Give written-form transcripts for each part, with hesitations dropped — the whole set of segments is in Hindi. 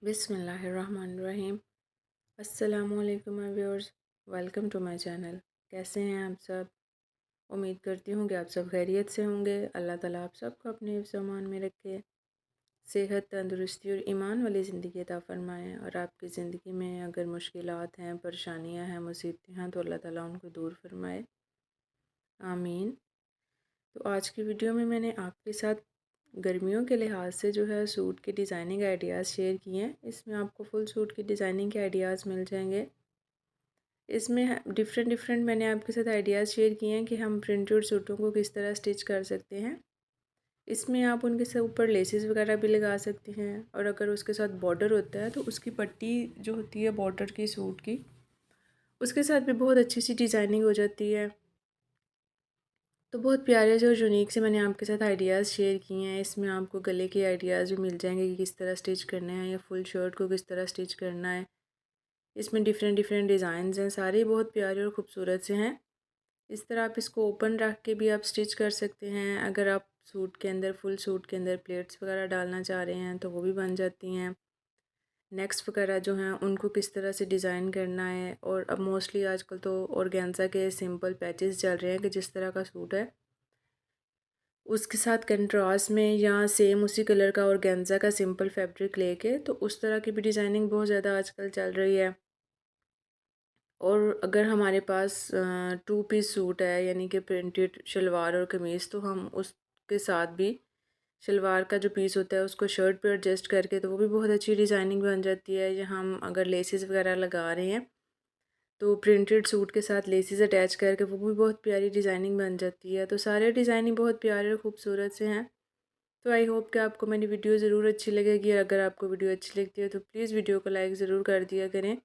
बिस्मिल्लाहिर्रहमानिर्रहीम। अस्सलामुअलैकुम my viewers, welcome to my channel. कैसे हैं आप सब? उम्मीद करती हूँ कि आप सब खैरियत से होंगे। अल्लाह ताला आप सबको अपने हिफ्ज़ व अमान में रखे, सेहत, तंदुरुस्ती और ईमान वाली ज़िंदगी अता फ़रमाएँ। और आपकी ज़िंदगी में अगर मुश्किलात हैं, परेशानियाँ हैं, मुसीबतें हैं, तो अल्लाह ताला उनको दूर फरमाए, आमीन। तो आज की वीडियो में मैंने आपके साथ गर्मियों के लिहाज से जो है सूट के डिज़ाइनिंग आइडियाज़ शेयर किए हैं। इसमें आपको फुल सूट की डिज़ाइनिंग के आइडियाज़ मिल जाएंगे। इसमें डिफरेंट डिफरेंट मैंने आपके साथ आइडियाज़ शेयर किए हैं कि हम प्रिंटेड सूटों को किस तरह स्टिच कर सकते हैं। इसमें आप उनके से ऊपर लेसेस वगैरह भी लगा सकते हैं, और अगर उसके साथ बॉर्डर होता है तो उसकी पट्टी जो होती है बॉर्डर की सूट की, उसके साथ भी बहुत अच्छी सी डिज़ाइनिंग हो जाती है। तो बहुत प्यारे से और यूनिक से मैंने आपके साथ आइडियाज़ शेयर किए हैं। इसमें आपको गले के आइडियाज़ भी मिल जाएंगे कि किस तरह स्टिच करने हैं, या फुल शर्ट को किस तरह स्टिच करना है। इसमें डिफरेंट डिफरेंट डिज़ाइंस हैं, सारे बहुत प्यारे और ख़ूबसूरत से हैं। इस तरह आप इसको ओपन रख के भी आप स्टिच कर सकते हैं। अगर आप सूट के अंदर, फुल सूट के अंदर प्लेट्स वगैरह डालना चाह रहे हैं तो वो भी बन जाती हैं। नेक्स्ट वगैरह जो हैं उनको किस तरह से डिज़ाइन करना है। और अब मोस्टली आजकल तो ऑर्गेन्जा के सिंपल पैचेस चल रहे हैं कि जिस तरह का सूट है उसके साथ कंट्रास्ट में या सेम उसी कलर का ऑर्गेन्जा का सिंपल फैब्रिक लेके, तो उस तरह की भी डिज़ाइनिंग बहुत ज़्यादा आजकल चल रही है। और अगर हमारे पास 2 पीस सूट है, यानी कि प्रिंटेड शलवार और कमीज़, तो हम उसके साथ भी शलवार का जो पीस होता है उसको शर्ट पे एडजस्ट करके, तो वो भी बहुत अच्छी डिज़ाइनिंग बन जाती है। या हम अगर लेसेस वगैरह लगा रहे हैं तो प्रिंटेड सूट के साथ लेसेस अटैच करके वो भी बहुत प्यारी डिज़ाइनिंग बन जाती है। तो सारे डिज़ाइनिंग बहुत प्यारे और ख़ूबसूरत से हैं। तो आई होप कि आपको मेरी वीडियो ज़रूर अच्छी लगेगी। और अगर आपको वीडियो अच्छी लगती है तो प्लीज़ वीडियो को लाइक ज़रूर कर दिया करें।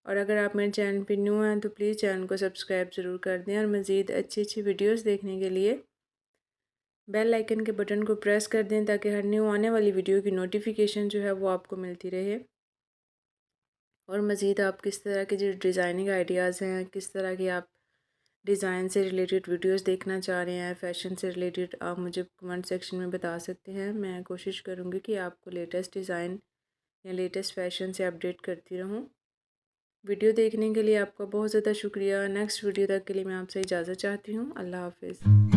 और अगर आप मेरे चैनल पर न्यू हैं तो प्लीज़ चैनल को सब्सक्राइब ज़रूर कर दें। और मज़ीद अच्छी अच्छी वीडियोज़ देखने के लिए बेल आइकन के बटन को प्रेस कर दें, ताकि हर न्यू आने वाली वीडियो की नोटिफिकेशन जो है वो आपको मिलती रहे। और मज़ीद आप किस तरह के जो डिज़ाइनिंग आइडियाज़ हैं, किस तरह की आप डिज़ाइन से रिलेटेड वीडियोस देखना चाह रहे हैं, फ़ैशन से रिलेटेड, आप मुझे कमेंट सेक्शन में बता सकते हैं। मैं कोशिश करूँगी कि आपको लेटेस्ट डिज़ाइन या लेटेस्ट फ़ैशन से अपडेट करती रहूँ। वीडियो देखने के लिए आपका बहुत ज़्यादा शुक्रिया। नेक्स्ट वीडियो तक के लिए मैं आपसे इजाज़त चाहती हूँ। अल्लाह हाफ़िज़।